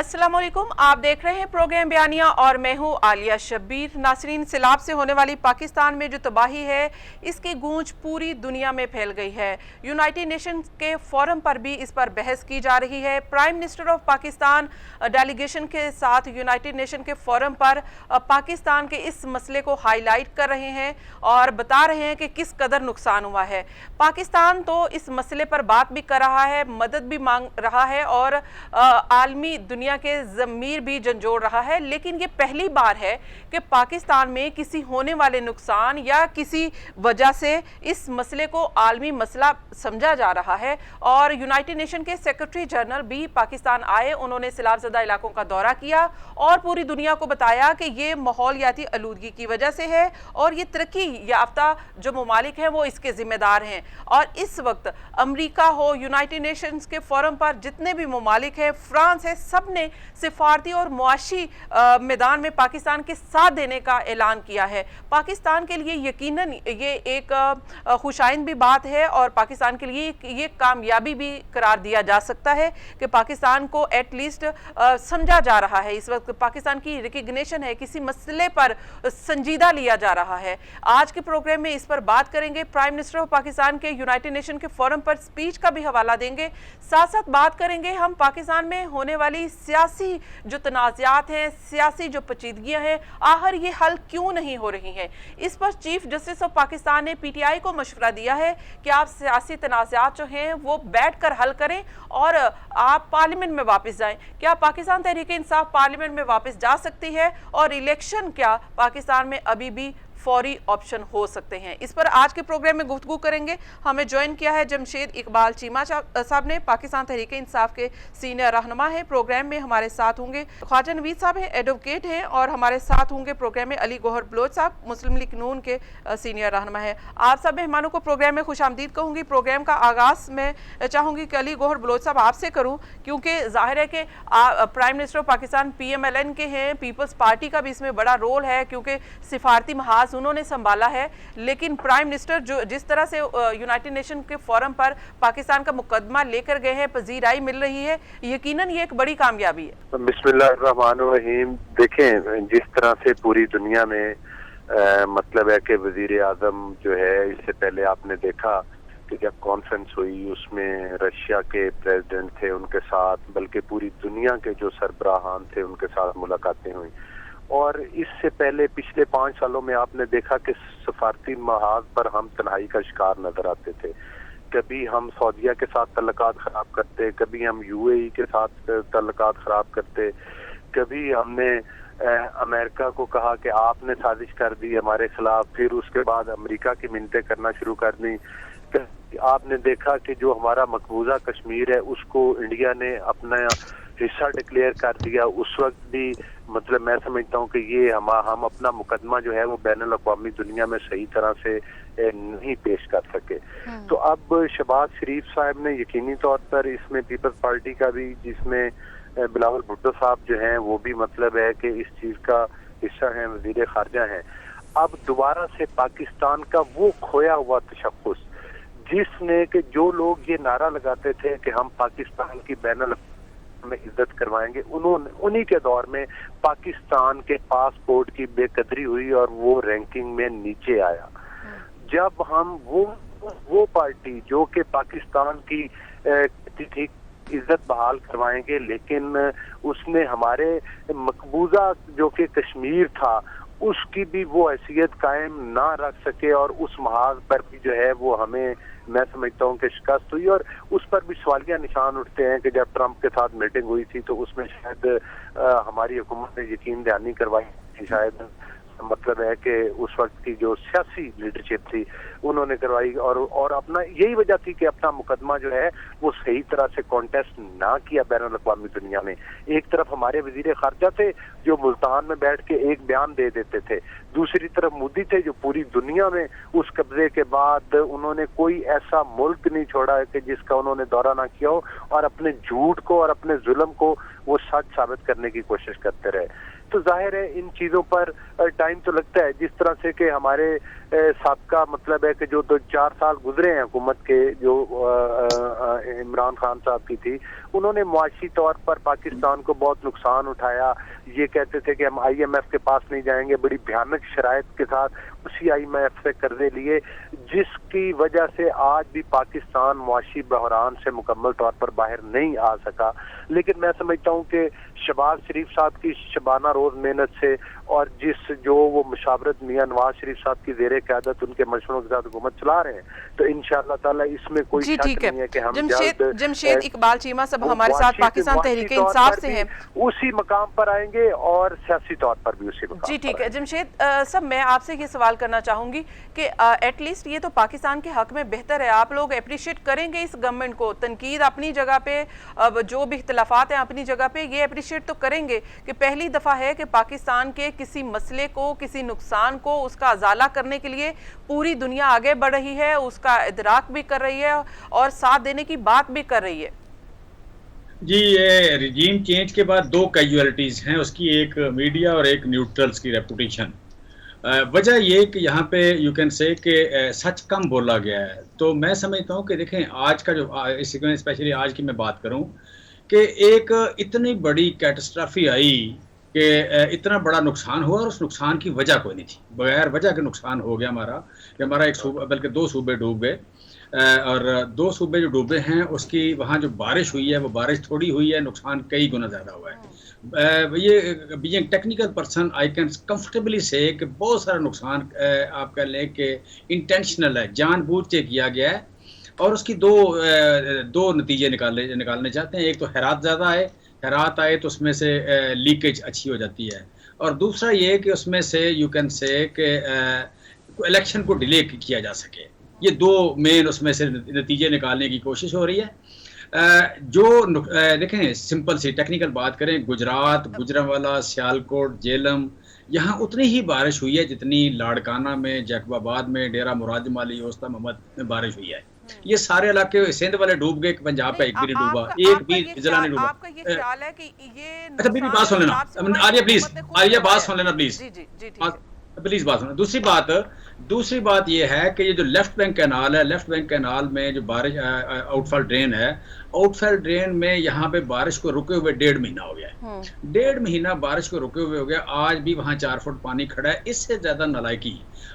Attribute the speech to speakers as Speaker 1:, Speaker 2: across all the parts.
Speaker 1: अस्सलाम वालेकुम। आप देख रहे हैं प्रोग्राम बयानिया और मैं हूं आलिया शब्बीर। नासरीन, सैलाब से होने वाली पाकिस्तान में जो तबाही है इसकी गूंज पूरी दुनिया में फैल गई है। यूनाइटेड नेशंस के फोरम पर भी इस पर बहस की जा रही है। Prime minister of Pakistan delegation के साथ यूनाइटेड नेशन के फोरम पर पाकिस्तान के इस मसले को हाईलाइट कर रहे हैं और बता रहे हैं कि किस कदर नुकसान हुआ है। पाकिस्तान तो इस मसले पर बात भी कर रहा है, मदद भी मांग रहा है और आलमी दुनिया के ज़मीर भी झंझोड़ रहा है, लेकिन ये पहली बार है कि पाकिस्तान में किसी होने वाले नुकसान या किसी वजह से इस मसले को आलमी मसला समझा जा रहा है। और यूनाइटेड नेशन के सेक्रेटरी जनरल भी पाकिस्तान आए, उन्होंने सैलाबज़दा इलाकों का दौरा किया और पूरी दुनिया को बताया कि ये माहौलियाती आलूदगी की वजह से है और ये तरक्की याफ्ता जो ममालिक हैं वो इसके जिम्मेदार हैं। और इस वक्त अमरीका हो, यूनाइटेड नेशंस के फोरम पर जितने भी ममालिक हैं, फ्रांस है, सब ने सिफारती और मुआशी मैदान में पाकिस्तान के साथ देने का ऐलान किया है। पाकिस्तान के लिए यकीनन ये एक खुशाइंद भी बात है और पाकिस्तान के लिए ये कामयाबी भी करार दिया जा सकता है कि पाकिस्तान को एटलीस्ट समझा जा रहा है। इस वक्त पाकिस्तान की रिकग्निशन है, किसी मसले पर संजीदा लिया जा रहा है। आज के प्रोग्राम में इस पर बात करेंगे। प्राइम मिनिस्टर ऑफ पाकिस्तान के यूनाइटेड नेशन के फोरम पर स्पीच का भी हवाला देंगे। साथ साथ बात करेंगे हम पाकिस्तान में होने वाली सियासी जो तनाज़ात हैं, सियासी जो पेचीदगियां हैं, आखिर ये हल क्यों नहीं हो रही हैं। इस पर चीफ जस्टिस ऑफ पाकिस्तान ने पीटीआई को मशवरा दिया है कि आप सियासी तनाज़ात जो हैं वो बैठ कर हल करें और आप पार्लियामेंट में वापस जाएं। क्या पाकिस्तान तहरीक इंसाफ पार्लियामेंट में वापस जा सकती है और इलेक्शन क्या पाकिस्तान में अभी भी फौरी ऑप्शन हो सकते हैं? इस पर आज के प्रोग्राम में गुफ्तगू करेंगे। हमें ज्वाइन किया है जमशेद इकबाल चीमा साहब ने, पाकिस्तान तहरीक इंसाफ के सीनियर रहनुमा है। प्रोग्राम में हमारे साथ होंगे ख्वाजा नवीद साहब हैं, एडवोकेट हैं, और हमारे साथ होंगे प्रोग्राम में अली गौहर बलोच साहब, मुस्लिम लीग नून के सीनियर रहनुमा है। आप सब मेहमानों को प्रोग्राम में खुशामदीद कहूँगी। प्रोग्राम का आगाज़ मैं चाहूँगी कि अली गौहर बलोच साहब आपसे करूँ, क्योंकि जाहिर है कि prime minister of Pakistan PMLN के हैं, पीपल्स पार्टी का भी इसमें बड़ा रोल है क्योंकि सिफारती महाज उन्होंने संभाला है। लेकिन प्राइम मिनिस्टर जो जिस तरह से यूनाइटेड नेशन के फोरम पर पाकिस्तान का मुकदमा लेकर गए हैं, पजीराई मिल रही है, यकीनन ये एक बड़ी कामयाबी है।
Speaker 2: बिस्मिल्लाहिर्रहमानिर्रहीम। देखें, जिस तरह से पूरी दुनिया में मतलब है कि वजीर आजम जो है, इससे पहले आपने देखा कि जब कॉन्फ्रेंस हुई उसमें रशिया के प्रेसिडेंट थे, उनके साथ बल्कि पूरी दुनिया के जो सरबराहान थे उनके साथ मुलाकातें हुई। और इससे पहले पिछले 5 सालों में आपने देखा कि सफारती महाज पर हम तन्हाई का शिकार नजर आते थे। कभी हम सऊदीया के साथ तल्लुकात खराब करते, कभी हम UAE के साथ तल्लुकात खराब करते, कभी हमने अमेरिका को कहा कि आपने साजिश कर दी हमारे खिलाफ, फिर उसके बाद अमेरिका की मिन्नतें करना शुरू कर दी। आपने देखा कि जो हमारा मकबूजा कश्मीर है उसको इंडिया ने अपना हिस्सा डिक्लेयर कर दिया। उस वक्त भी मतलब मैं समझता हूँ कि ये हम अपना मुकदमा जो है वो बैनुल अक़वामी दुनिया में सही तरह से नहीं पेश कर सके। तो अब शहबाज शरीफ साहब ने यकीनी तौर पर इसमें पीपल्स पार्टी का भी, जिसमें बिलावल भुट्टो साहब जो हैं वो भी मतलब है कि इस चीज का हिस्सा है, वजीर खारजा हैं। अब दोबारा से पाकिस्तान का वो खोया हुआ तशख्खुस जिसने कि जो लोग ये नारा लगाते थे कि हम पाकिस्तान की बैनुल में इज्जत करवाएंगे, उन्हीं के दौर में पाकिस्तान के पासपोर्ट की बेकदरी हुई और वो रैंकिंग में नीचे आया। जब हम वो पार्टी जो कि पाकिस्तान की ठीक इज्जत बहाल करवाएंगे, लेकिन उसने हमारे मकबूजा जो कि कश्मीर था उसकी भी वो हैसियत कायम ना रख सके और उस महाज पर भी जो है वो हमें, मैं समझता हूँ कि शिकस्त हुई। और उस पर भी सवालिया निशान उठते हैं कि जब ट्रंप के साथ मीटिंग हुई थी तो उसमें शायद हमारी हुकूमत ने यकीन दहानी करवाई थी, शायद मतलब है कि उस वक्त की जो सियासी लीडरशिप थी उन्होंने करवाई, और अपना यही वजह थी कि अपना मुकदमा जो है वो सही तरह से कॉन्टेस्ट ना किया बैनुल अक़वामी दुनिया में। एक तरफ हमारे वजीर खारजा थे जो मुल्तान में बैठ के एक बयान दे देते थे, दूसरी तरफ मोदी थे जो पूरी दुनिया में उस कब्जे के बाद उन्होंने कोई ऐसा मुल्क नहीं छोड़ा है कि जिसका उन्होंने दौरा ना किया हो और अपने झूठ को और अपने जुल्म को वो सच साबित करने की कोशिश करते रहे। तो जाहिर है इन चीजों पर टाइम तो लगता है। जिस तरह से कि हमारे साबका मतलब है कि जो 2-4 साल गुजरे हैं हुकूमत के, जो इमरान खान साहब की थी, उन्होंने मुआशी तौर पर पाकिस्तान को बहुत नुकसान उठाया। ये कहते थे कि हम IMF के पास नहीं जाएंगे, बड़ी भयानक शराइत के साथ उसी IMF से कर्जे लिए, जिसकी वजह से आज भी पाकिस्तान मुआशी बहरान से मुकम्मल तौर पर बाहर नहीं आ सका। लेकिन मैं समझता हूँ कि शहबाज शरीफ साहब की शबाना रोज मेहनत से और जो वो मुशावरत मियां नवाज शरीफ साहब की जेरे क़यादत उनके मशवरों के साथ हुकूमत चला रहे हैं, तो इंशाअल्लाह ताला इसमें कोई शक नहीं है कि हम
Speaker 1: जमशेद इकबाल चीमा साहब हमारे साथ पाकिस्तान तहरीक इंसाफ से हैं,
Speaker 2: उसी मकाम पर आएंगे और सियासी तौर पर भी उसी मकाम।
Speaker 1: जी ठीक है जमशेद साहब, मैं आपसे ये सवाल करना चाहूंगी कि एटलीस्ट ये तो पाकिस्तान के हक में बेहतर है, आप लोग अप्रिशिएट करेंगे इस गवर्नमेंट को, तनकीद अपनी जगह पे, जो भी इख्तिलाफात हैं अपनी जगह पे, ये अप्रिशिएट तो करेंगे कि पहली दफा है कि पाकिस्तान के किसी मसले को, किसी नुकसान को, उसका अजाला करने के लिए पूरी दुनिया आगे बढ़ रही है, उसका इदराक भी कर रही है और साथ देने की बात भी कर रही है।
Speaker 3: जी, ये रिजीम चेंज के बाद 2 कैजुअलिटीज हैं उसकी, एक मीडिया और एक न्यूट्रल्स की रेपुटेशन। वजह ये कि यहाँ पे यू कैन से कि सच कम बोला गया है। तो मैं समझता हूँ कि देखें आज का जो स्पेशली आज की मैं बात करूँ कि एक इतनी बड़ी कैटास्ट्रॉफी आई कि इतना बड़ा नुकसान हुआ और उस नुकसान की वजह कोई नहीं थी, बगैर वजह के नुकसान हो गया हमारा, कि हमारा एक सूबा बल्कि 2 सूबे डूब गए, और 2 सूबे जो डूबे हैं उसकी वहाँ जो बारिश हुई है वो बारिश थोड़ी हुई है, नुकसान कई गुना ज़्यादा हुआ है। ये being technical person I can comfortably से कि बहुत सारा नुकसान आप कह लें कि इंटेंशनल है, जानबूझ के किया गया है, और उसकी दो नतीजे निकालने चाहते हैं। एक तो हैरात ज़्यादा है, हैरात आए तो उसमें से लीकेज अच्छी हो जाती है, और दूसरा ये कि उसमें से यू कैन से कि इलेक्शन को डिले किया जा सके। ये 2 मेन उसमें से नतीजे निकालने की कोशिश हो रही है। देखें सिंपल सी टेक्निकल बात करें, गुजरात, गुजरांवाला, सियालकोट, जेलम, यहाँ उतनी ही बारिश हुई है जितनी लाड़काना में, जैकबाबाद में, डेरा मुराद माली, ओस्ता मोहम्मद में बारिश हुई है। ये सारे इलाके सिंध वाले डूब गए, पंजाब का एक भी नहीं डूबा, एक भी जिला नहीं डूबा।
Speaker 1: आपका ये ख्याल है कि ये
Speaker 3: अच्छा मेरी बात सुन लेना आर्या, प्लीज आर्या बात सुन लेना please,
Speaker 1: ji ji ji
Speaker 3: please बात सुनो। दूसरी बात ये है कि ये जो लेफ्ट बैंक कैनाल है, लेफ्ट बैंक कैनाल में जो बारिश आउटफॉल ड्रेन है, आउटफॉल ड्रेन में यहाँ पे बारिश को रुके हुए 1.5 महीना हो गया है। 1.5 महीना बारिश को रुके हुए हो गया, आज भी वहाँ 4 फुट पानी खड़ा है। इससे ज्यादा नालायकी,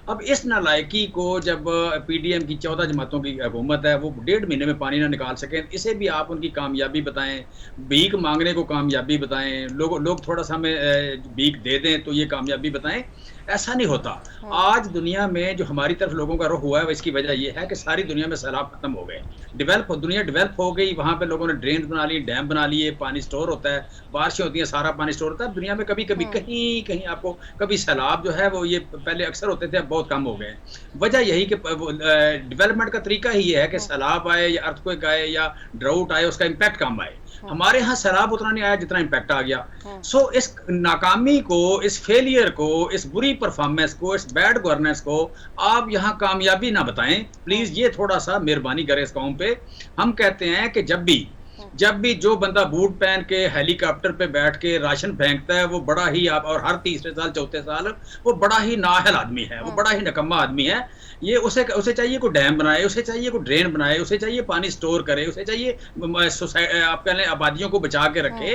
Speaker 3: अब इस नालायकी को जब PDM की 14 जमातों की हुकूमत है वो 1.5 महीने में पानी ना निकाल सकें, इसे भी आप उनकी कामयाबी बताएं, भीख मांगने को कामयाबी बताएं, लोग थोड़ा सा हमें भीख दे दें तो ये कामयाबी बताएं, ऐसा नहीं होता। आज दुनिया में जो हमारी तरफ लोगों का रुख हुआ है इसकी वजह यह है कि सारी दुनिया में सैलाब खत्म हो गए, दुनिया डेवलप हो गई, वहाँ पे लोगों ने ड्रेन बना लिए, डैम बना लिए, पानी स्टोर होता है, बारिशें होती हैं, सारा पानी स्टोर होता है। दुनिया में कभी कहीं आपको कभी सैलाब जो है वो ये पहले अक्सर होते थे, अब बहुत कम हो गए। वजह यही कि डेवलपमेंट का तरीका ही ये है कि सैलाब आए या अर्थक्वेक आए या ड्राउट आए, उसका इम्पैक्ट कम आए। हमारे यहाँ सैलाब उतना नहीं आया जितना इम्पैक्ट आ गया। सो इस नाकामी को, इस फेलियर को, इस बुरी परफॉर्मेंस को, इस बैड गवर्नेंस को आप यहाँ कामयाबी ना बताएं प्लीज। ये थोड़ा सा मेहरबानी करें इस कौम पे। हम कहते हैं कि जब भी जो बंदा बूट पहन के हेलीकॉप्टर पे बैठ के राशन फेंकता है वो बड़ा ही और हर 3रे साल 4थे साल वो बड़ा ही नाअहल आदमी है, वो बड़ा ही नकम्मा आदमी है। ये उसे चाहिए कोई डैम बनाए, उसे चाहिए कोई ड्रेन बनाए, उसे चाहिए पानी स्टोर करे, उसे चाहिए आप कह लें आबादियों को बचा के रखे।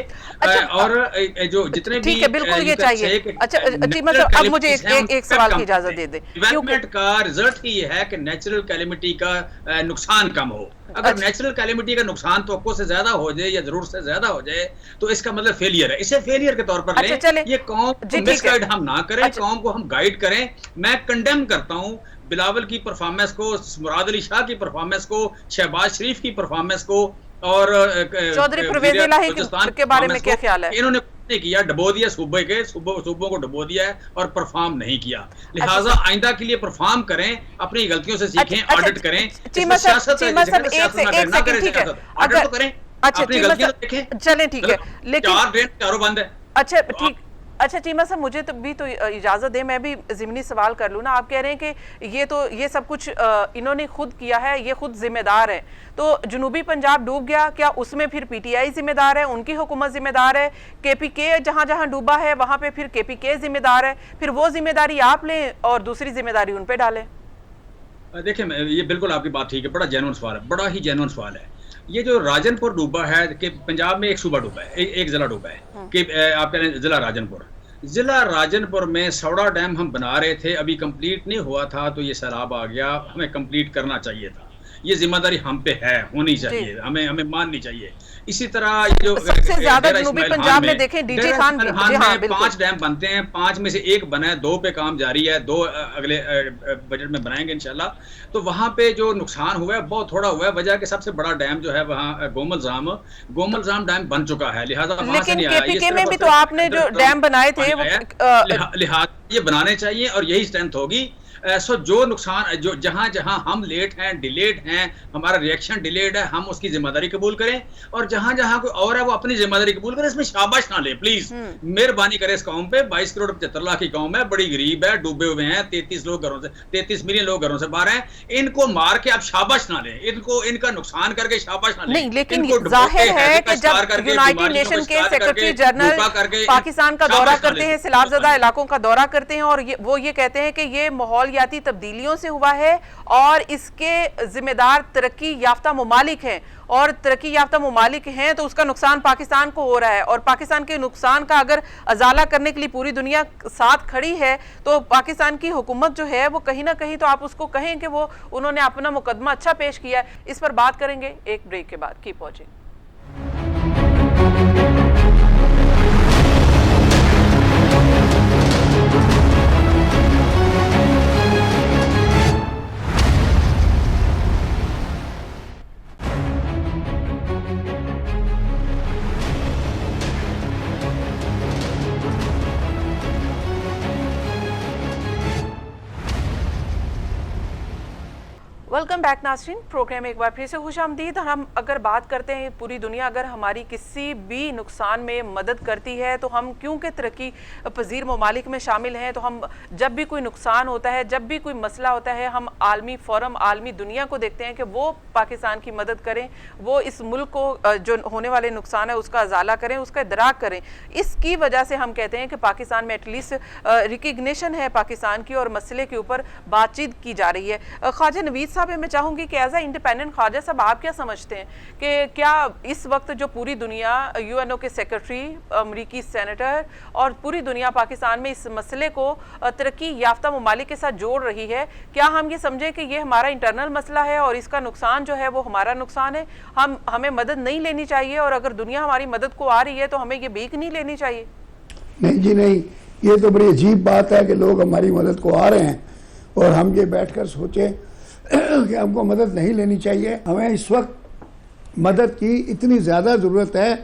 Speaker 3: और जो जितने भी
Speaker 1: बिल्कुल ये चाहिए। अच्छा चीमा साहब, अब मुझे एक सवाल की इजाजत दे दें।
Speaker 3: डेवलपमेंट का रिजल्ट ही ये है कि नेचुरल कैलेमिटी का नुकसान कम हो। अगर नेचुरल कैलेमिटी का नुकसान तो से ज्यादा हो जाए या जरूरत से ज्यादा हो जाए तो इसका मतलब फेलियर है। इसे फेलियर के तौर पर लें। ये कौम को मिसगाइड हम ना करें, कौम को हम गाइड करें। मैं कंडेम करता हूं बिलावल की परफॉर्मेंस को, मुराद अली शाह की परफॉर्मेंस को, शहबाज शरीफ की परफॉर्मेंस को, और
Speaker 1: चौधरी परवेज इलाही के बारे में क्या ख्याल है?
Speaker 3: इन्होंने किया, डबो दिया सूबों को डबो दिया है और परफॉर्म नहीं किया। लिहाजा आइंदा के लिए परफॉर्म करें, अपनी गलतियों से सीखें, ऑडिट करें।
Speaker 1: चलें ठीक है, लेकिन
Speaker 3: 4 ड्रेन चारों बंद है।
Speaker 1: अच्छा ठीक अच्छा चीमा साहब, मुझे तो भी तो इजाजत दे, मैं भी ज़िमनी सवाल कर लूँ ना। आप कह रहे हैं कि ये सब कुछ इन्होंने खुद किया है, ये खुद जिम्मेदार है। तो जनूबी पंजाब डूब गया, क्या उसमें फिर पीटीआई जिम्मेदार है, उनकी हुकूमत जिम्मेदार है? केपीके जहाँ जहाँ डूबा है वहाँ पे फिर केपीके जिम्मेदार है, फिर वो जिम्मेदारी आप लें और दूसरी जिम्मेदारी उन पे डालें?
Speaker 3: देखिए, ये बिल्कुल आपकी बात ठीक है, बड़ा जेन्युइन सवाल है, बड़ा ही जेन्युइन सवाल है। ये जो राजनपुर डूबा है कि पंजाब में एक सूबा डूबा है, एक जिला डूबा है कि आप कह रहे हैं जिला राजनपुर में सौड़ा डैम हम बना रहे थे, अभी कंप्लीट नहीं हुआ था तो ये सैलाब आ गया, हमें कंप्लीट करना चाहिए था। ये जिम्मेदारी हम पे है, होनी चाहिए, हमें माननी चाहिए। इसी तरह ये जो
Speaker 1: सबसे ज्यादा जनूबी पंजाब में देखें डीजे खान में
Speaker 3: 5 डैम बनते हैं, 5 में से 1 बना है, 2 पे काम जारी है, 2 अगले बजट में बनाएंगे इंशाल्लाह। तो वहां पे जो नुकसान हुआ है बहुत थोड़ा हुआ है, वजह कि सबसे बड़ा डैम जो है वहाँ गोमलजाम डैम बन चुका है, लिहाजा वहां से नहीं आया।
Speaker 1: केपीके में भी तो आपने जो डैम बनाए थे
Speaker 3: लिहाजा ये बनाने चाहिए और यही स्ट्रेंथ होगी। सो जो नुकसान जो जहां हम लेट हैं, डिलेड हैं, हमारा रिएक्शन डिलेड है, हम उसकी जिम्मेदारी कबूल करें, और जहां कोई और है वो अपनी जिम्मेदारी कबूल करें, इसमें शाबाश ना ले प्लीज, मेहरबानी करें। इस कौम पे 22 करोड़ 75 लाख की कौम है, बड़ी गरीब है, डूबे हुए हैं, 33 मिलियन लोग घरों से बाहर हैं, इनको मार के आप शाबाश ना लें, इनका नुकसान करके शाबाश ना लें।
Speaker 1: नहीं, लेकिन जाहिर है कि जब यूनाइटेड नेशन के सेक्रेटरी जनरल पाकिस्तान का दौरा करते हैं, सैलाबज़दा इलाकों का दौरा करते हैं, और वो ये कहते हैं कि ये माहौलियाती तब्दीलियों से हुआ है और इसके जिम्मेदार तरक्की याफ्ता मुमालिक हैं, और तरक्की याफ्ता मुमालिक हैं तो उसका नुकसान पाकिस्तान को हो रहा है, और पाकिस्तान के नुकसान का अगर अजाला करने के लिए पूरी दुनिया साथ खड़ी है तो पाकिस्तान की हुकूमत जो है वो कहीं ना कहीं तो आप उसको कहें कि वो उन्होंने अपना मुकदमा अच्छा पेश किया। इस पर बात करेंगे एक ब्रेक के बाद। Keep watching. वेलकम बैक नाज़रीन, प्रोग्राम एक बार फिर से खुशामदीद। हम अगर बात करते हैं पूरी दुनिया अगर हमारी किसी भी नुकसान में मदद करती है तो हम क्योंकि तरक्की पजीर ममालिक में शामिल हैं, तो हम जब भी कोई नुकसान होता है, जब भी कोई मसला होता है, हम आलमी फोरम, आलमी दुनिया को देखते हैं कि वो पाकिस्तान की मदद करें, वो इस मुल्क को जो होने वाले नुकसान है उसका अजाला करें, उसका इदराक करें। इसकी वजह से हम कहते हैं कि पाकिस्तान में एटलीस्ट रिकग्निशन है पाकिस्तान की, और मसले के ऊपर बातचीत की जा रही है। ख्वाजा नवीद साहब, मैं चाहूंगी कि as a independent Khwaja Sahab आप क्या समझते हैं कि क्या इस वक्त जो पूरी दुनिया, यूएनओ के सेक्रेटरी, अमरीकी सेनेटर और पूरी दुनिया पाकिस्तान में इस मसले को तरक्की याफ्ता ममालिक के साथ जोड़ रही है, क्या हम ये समझें कि ये हमारा इंटरनल मसला है और इसका नुकसान जो है वो हमारा नुकसान है, हमें मदद नहीं लेनी चाहिए, और अगर दुनिया हमारी मदद को आ रही है तो हमें ये भीख नहीं लेनी चाहिए?
Speaker 4: नहीं जी नहीं, ये तो बड़ी अजीब बात है कि लोग हमारी मदद को आ रहे हैं और हम ये बैठकर सोचें कि हमको मदद नहीं लेनी चाहिए। हमें इस वक्त मदद की इतनी ज़्यादा ज़रूरत है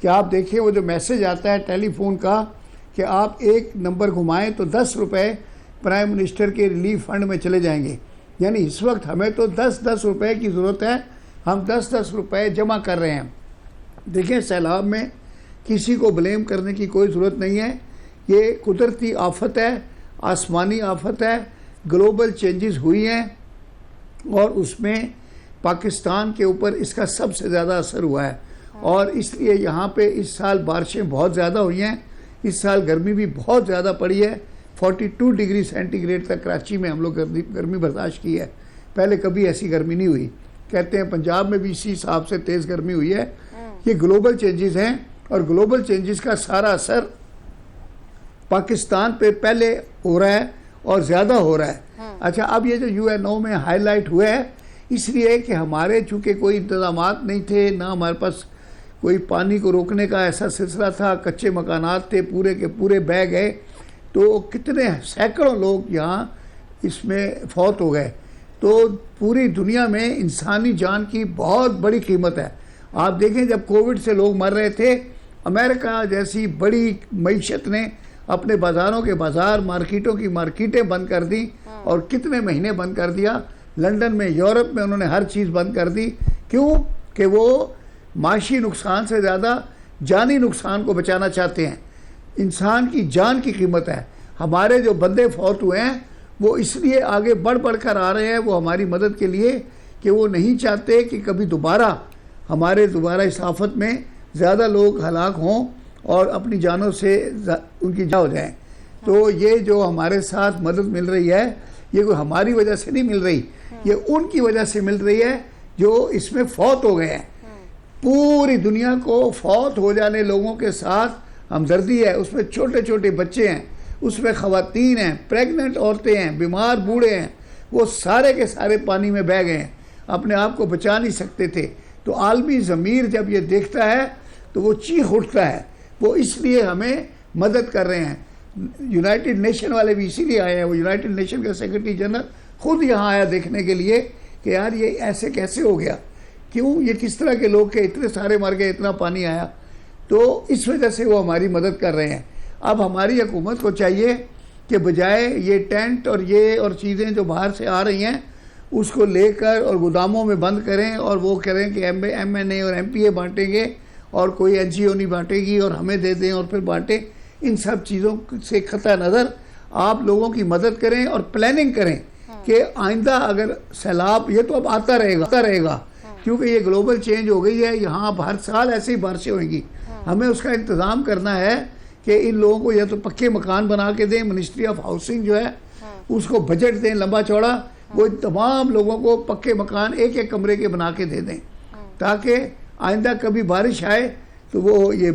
Speaker 4: कि आप देखिए वो जो मैसेज आता है टेलीफोन का कि आप एक नंबर घुमाएं तो 10 रुपये प्राइम मिनिस्टर के रिलीफ फंड में चले जाएंगे। यानी इस वक्त हमें तो 10-10 रुपये की ज़रूरत है, हम 10-10 रुपये जमा कर रहे हैं। देखिए, सैलाब में किसी को ब्लेम करने की कोई ज़रूरत नहीं है, ये कुदरती आफत है, आसमानी आफत है, ग्लोबल चेंजेस हुई हैं और उसमें पाकिस्तान के ऊपर इसका सबसे ज़्यादा असर हुआ है, और इसलिए यहाँ पे इस साल बारिशें बहुत ज़्यादा हुई हैं, इस साल गर्मी भी बहुत ज़्यादा पड़ी है। 42 डिग्री सेंटीग्रेड तक कराची में हम लोग गर्मी बर्दाश्त की है, पहले कभी ऐसी गर्मी नहीं हुई। कहते हैं पंजाब में भी इसी हिसाब से तेज़ गर्मी हुई है। ये ग्लोबल चेंजेस हैं, और ग्लोबल चेंजेस का सारा असर पाकिस्तान पे पहले हो रहा है और ज़्यादा हो रहा है। अच्छा, अब ये जो यूएनओ में हाईलाइट हुआ है इसलिए कि हमारे चूँकि कोई इंतज़ामात नहीं थे, ना हमारे पास कोई पानी को रोकने का ऐसा सिलसिला था, कच्चे मकानात थे, पूरे के पूरे बह गए, तो कितने सैकड़ों लोग यहाँ इसमें फौत हो गए। तो पूरी दुनिया में इंसानी जान की बहुत बड़ी कीमत है। आप देखें, जब कोविड से लोग मर रहे थे, अमेरिका जैसी बड़ी मईशत ने अपने बाज़ारों के बाज़ार, मार्केटों की मार्केटें बंद कर दी, और कितने महीने बंद कर दिया। लंदन में, यूरोप में उन्होंने हर चीज़ बंद कर दी। क्यों? कि वो माशी नुकसान से ज़्यादा जानी नुकसान को बचाना चाहते हैं। इंसान की जान की कीमत है। हमारे जो बंदे फौत हुए हैं वो इसलिए आगे बढ़ बढ़ कर आ रहे हैं, वो हमारी मदद के लिए, कि वो नहीं चाहते कि कभी दोबारा इस आफत में ज़्यादा लोग हलाक हों और अपनी जानों से उनकी जा हो जाएं। तो ये जो हमारे साथ मदद मिल रही है, ये कोई हमारी वजह से नहीं मिल रही, ये उनकी वजह से मिल रही है जो इसमें फौत हो गए हैं। पूरी दुनिया को फौत हो जाने लोगों के साथ हमदर्दी है। उसमें छोटे छोटे बच्चे हैं, उसमें ख़वातीन हैं, प्रेग्नेंट औरतें हैं, बीमार बूढ़े हैं, वो सारे के सारे पानी में बह गए हैं, अपने आप को बचा नहीं सकते थे। तो आलमी ज़मीर जब ये देखता है तो वो चीख उठता है, वो इसलिए हमें मदद कर रहे हैं। यूनाइटेड नेशन वाले भी इसीलिए आए हैं, वो यूनाइटेड नेशन का सेक्रेटरी जनरल खुद यहाँ आया देखने के लिए कि यार ये ऐसे कैसे हो गया, क्यों, ये किस तरह के लोग के इतने सारे मर गए, इतना पानी आया। तो इस वजह से वो हमारी मदद कर रहे हैं। अब हमारी हुकूमत को चाहिए कि बजाय ये टेंट और चीज़ें जो बाहर से आ रही हैं उसको लेकर और गोदामों में बंद करें और वो करें कि MNA और MPA बांटेंगे और कोई NGO नहीं बांटेगी और हमें दे दें और फिर बांटें। इन सब चीज़ों से क़त्अ नज़र आप लोगों की मदद करें और प्लानिंग करें कि आइंदा अगर सैलाब, ये तो अब आता रहेगा क्योंकि ये ग्लोबल चेंज हो गई है, यहाँ अब हर साल ऐसे ही बारिशें होंगी। हमें उसका इंतज़ाम करना है कि इन लोगों को या तो पक्के मकान बना के दें, मिनिस्ट्री ऑफ हाउसिंग जो है उसको बजट दें लंबा चौड़ा, वो तमाम लोगों को पक्के मकान एक एक कमरे के बना के दे दें, ताकि आइंदा कभी बारिश आए तो वो ये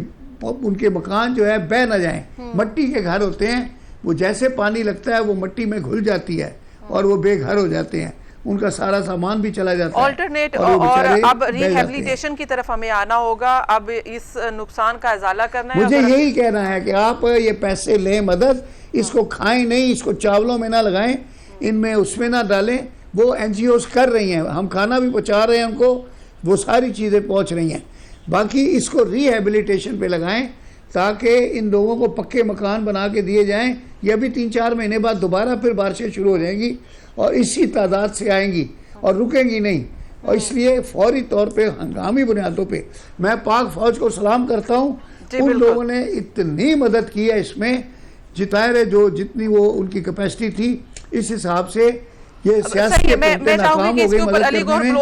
Speaker 4: उनके मकान जो है बह ना जाएं। मट्टी के घर होते हैं, वो जैसे पानी लगता है वो मट्टी में घुल जाती है और वो बेघर हो जाते हैं, उनका सारा सामान भी चला जाता है।
Speaker 1: ऑल्टरनेट और अब रिहेबिलिटेशन की तरफ हमें आना होगा, अब इस नुकसान का इजाला करना है।
Speaker 4: मुझे यही कहना है कि आप ये पैसे लें, मदद, इसको खाएं नहीं, इसको चावलों में ना लगाएं, इनमें उसमें ना डालें। वो NGOs कर रही हैं, हम खाना भी पहुँचा रहे हैं उनको, वो सारी चीज़ें पहुँच रही हैं। बाकी इसको रिहेबिलिटेशन पे लगाएं ताकि इन लोगों को पक्के मकान बना के दिए जाएं। ये भी 3-4 महीने बाद दोबारा फिर बारिशें शुरू हो जाएंगी और इसी तादाद से आएंगी और रुकेंगी नहीं। और इसलिए फौरी तौर पे हंगामी बुनियादों पे मैं पाक फौज को सलाम करता हूँ। उन लोगों ने इतनी मदद की है इसमें, जिताए जो जितनी वो उनकी कैपेसिटी थी, इस हिसाब से ये सियासी नाकाम हो गई मदद करने में।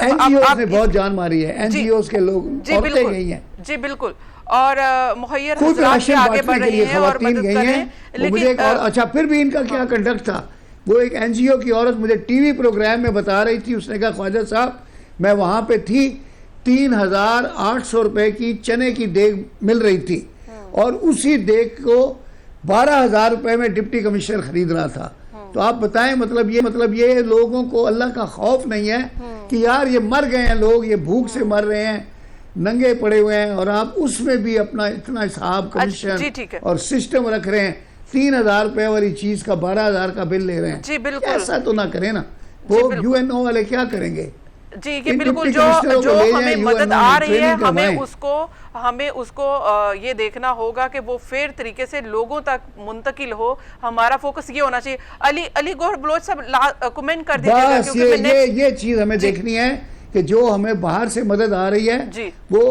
Speaker 4: NGOs ने बहुत जान मारी है, NGOs के लोग, औरतें गई हैं।
Speaker 1: जी बिल्कुल, और मुहैयर
Speaker 4: खुद राशन
Speaker 1: आगे बढ़ रही हैं और
Speaker 4: खवातीन गई हैं। मुझे एक और अच्छा, फिर भी इनका क्या कंडक्ट था, वो एक NGO की औरत मुझे TV प्रोग्राम में बता रही थी, उसने कहा ख्वाजा साहब मैं वहाँ पे थी, 3,800 रुपए की चने की देग मिल रही थी और उसी देग को 12,000 रुपए में डिप्टी कमिश्नर खरीद रहा था। तो आप बताएं, मतलब ये लोगों को अल्लाह का खौफ नहीं है कि यार ये मर गए हैं लोग, ये भूख से मर रहे हैं, नंगे पड़े हुए हैं, और आप उसमें भी अपना इतना हिसाब कमीशन और सिस्टम रख रहे हैं। 3,000 रुपए वाली चीज का 12,000 का बिल ले रहे हैं।
Speaker 1: जी बिल्कुल,
Speaker 4: ऐसा तो ना करें ना, वो UNO वाले क्या करेंगे।
Speaker 1: जी कि बिल्कुल जो हमें मदद आ रही है हमें उसको ये देखना होगा कि वो फेयर तरीके से लोगों तक मुंतकिल हो। हमारा फोकस ये होना चाहिए। अली गौहर बलोच साहब कमेंट कर दीजिएगा,
Speaker 4: क्योंकि ये चीज हमें देखनी है कि जो हमें बाहर से मदद आ रही है वो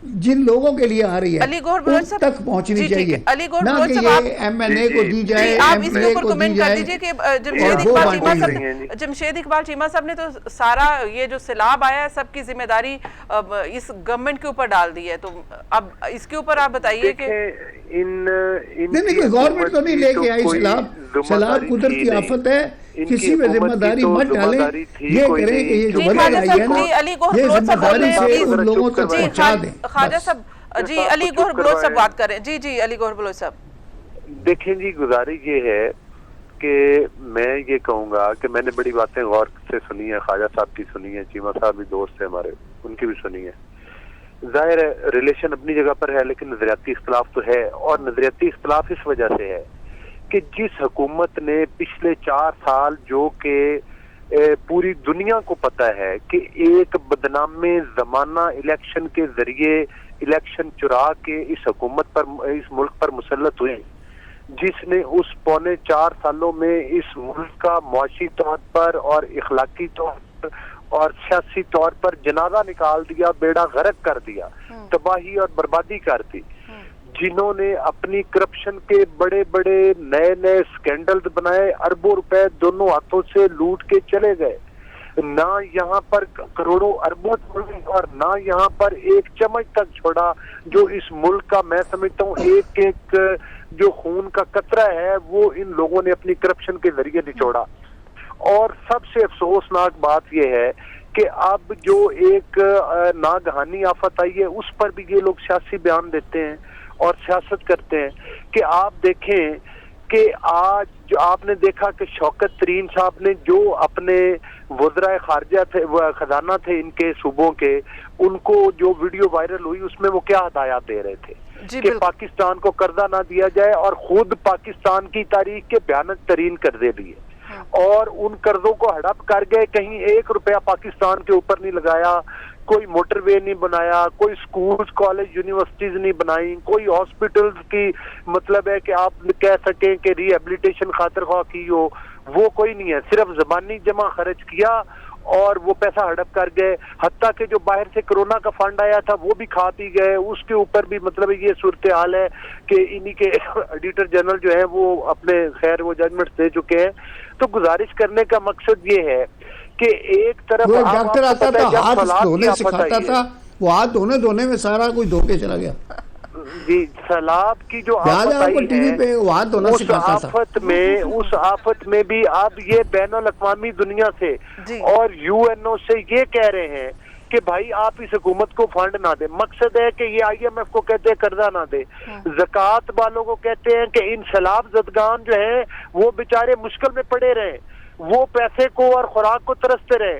Speaker 4: जिन लोगों के लिए आ रही है उन तक पहुंचनी चाहिए, ना कि ये MNA को दी जाए,
Speaker 1: आप इसके ऊपर कमेंट कर दीजिए कि जमशेद इकबाल चीमा साहब ने तो सारा ये जो सैलाब आया है सबकी जिम्मेदारी इस गवर्नमेंट के ऊपर डाल दी है, तो अब इसके ऊपर आप बताइए कि
Speaker 4: गवर्नमेंट तो नहीं लेके आई सैलाब कुदरती आफत है, किसी में जिम्मेदारी मत डालें। ये करें कि ये जो बदल आई है ना, ये जिम्मेदारी से उन लोगों तक पहुंचा दें।
Speaker 1: ख्वाजा साहब, जी अली गौहर बलोच साहब बात करें। जी अली गौहर बलोच साहब
Speaker 2: देखें जी, गुजारिश ये है कि मैं ये कहूँगा कि मैंने बड़ी बातें गौर से सुनी है, ख्वाजा साहब की सुनी है, चीमा साहब भी दोस्त है हमारे, उनकी भी सुनी है। जाहिर है रिलेशन अपनी जगह पर है, लेकिन नजरियाती इख्तलाफ तो है, और नजरियाती इख्तलाफ इस वजह से है कि जिस हुकूमत ने पिछले 4 साल, जो कि पूरी दुनिया को पता है कि एक बदनामे जमाना इलेक्शन के जरिए इलेक्शन चुरा के इस हुकूमत पर, इस मुल्क पर मुसल्लत हुई, जिसने उस पौने 4 सालों में इस मुल्क का मुआशी तौर पर और इखलाकी तौर पर और सियासी तौर पर जनाजा निकाल दिया, बेड़ा गर्क कर दिया, तबाही और बर्बादी कर दी, जिन्होंने अपनी करप्शन के बड़े बड़े नए नए स्कैंडल्स बनाए, अरबों रुपए दोनों हाथों से लूट के चले गए, ना यहाँ पर करोड़ों अरबों छोड़े और ना यहाँ पर एक चम्मच तक छोड़ा, जो इस मुल्क का मैं समझता हूँ एक एक जो खून का कतरा है वो इन लोगों ने अपनी करप्शन के जरिए निचोड़ा। और सबसे अफसोसनाक बात यह है कि अब जो एक नागहानी आफत आई है उस पर भी ये लोग सियासी बयान देते हैं और सियासत करते हैं। कि आप देखें कि आज जो आपने देखा कि शौकत तरीन साहब ने जो अपने वज़राए खारजा थे, खजाना थे इनके सूबों के, उनको जो वीडियो वायरल हुई उसमें वो क्या हदायत दे रहे थे कि पाकिस्तान को कर्जा ना दिया जाए, और खुद पाकिस्तान की तारीख के भयानक तरीन कर्जे लिए और उन कर्जों को हड़प कर गए। कहीं 1 रुपया पाकिस्तान के ऊपर नहीं लगाया, कोई मोटरवे नहीं बनाया, कोई स्कूल्स कॉलेज यूनिवर्सिटीज नहीं बनाई, कोई हॉस्पिटल्स की मतलब है कि आप कह सकें कि रिहेबिलिटेशन खातिर ख्वाह की हो, वो कोई नहीं है। सिर्फ ज़बानी जमा खर्च किया और वो पैसा हड़प कर गए। हत्ता के जो बाहर से कोरोना का फंड आया था वो भी खा पी गए। उसके ऊपर भी मतलब ये सूरत हाल है कि इन्हीं के एडिटर जनरल जो है वो अपने खैर वो जजमेंट दे चुके हैं। तो गुजारिश करने का मकसद ये है कि एक तरफ
Speaker 4: डॉक्टर आता था, हाथ धोने सिखाता था, वो हाथ धोने में सारा कुछ धो के चला गया।
Speaker 2: जी, सैलाब की जो आफत आई है उस आफत में भी अब ये बैनुल अक़वामी दुनिया से और यूएनओ से ये कह रहे हैं कि भाई आप इस हुकूमत को फंड ना दे। मकसद है कि ये IMF को कहते हैं कर्जा ना दे, ज़कात वालों को कहते हैं कि इन सैलाब ज़दगान जो है वो बेचारे मुश्किल में पड़े रहे, वो पैसे को और खुराक को तरसते रहे।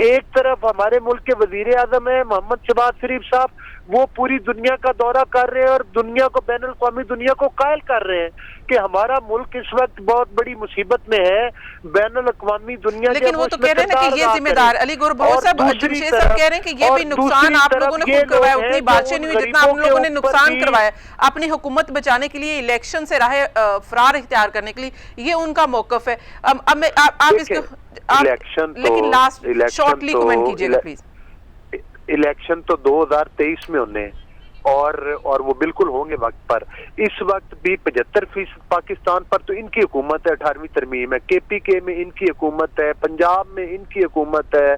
Speaker 2: एक तरफ हमारे मुल्क के वजीर आजम है मोहम्मद शहबाज शरीफ साहब, वो पूरी दुनिया का दौरा कर रहे हैं और दुनिया को बैनुल अक़वामी दुनिया को कायल कर रहे हैं कि हमारा मुल्क इस वक्त बहुत बड़ी मुसीबत में है। बैनुल अक़वामी दुनिया,
Speaker 1: लेकिन वो तो कह रहे हैं ना कि ये जिम्मेदार अली गुरबहू साहब, जमशेद साहब कह रहे हैं कि ये भी नुकसान आप लोगों ने खुद करवाया, उतनी बातचीत नहीं हुई जितना आप लोगों ने नुकसान करवाया अपनी हुकूमत बचाने के लिए, इलेक्शन से राह फरार इख्तियार करने के लिए। ये उनका मौकफ है। अब आप इसको लेकिन लास्ट शॉर्टली कमेंट कीजिएगा प्लीज।
Speaker 2: इलेक्शन तो 2023 में होने और वो बिल्कुल होंगे वक्त पर। इस वक्त भी 75% पाकिस्तान पर तो इनकी हुकूमत है, 18वीं तरमीम है, KPK में इनकी हुकूमत है, पंजाब में इनकी हुकूमत है,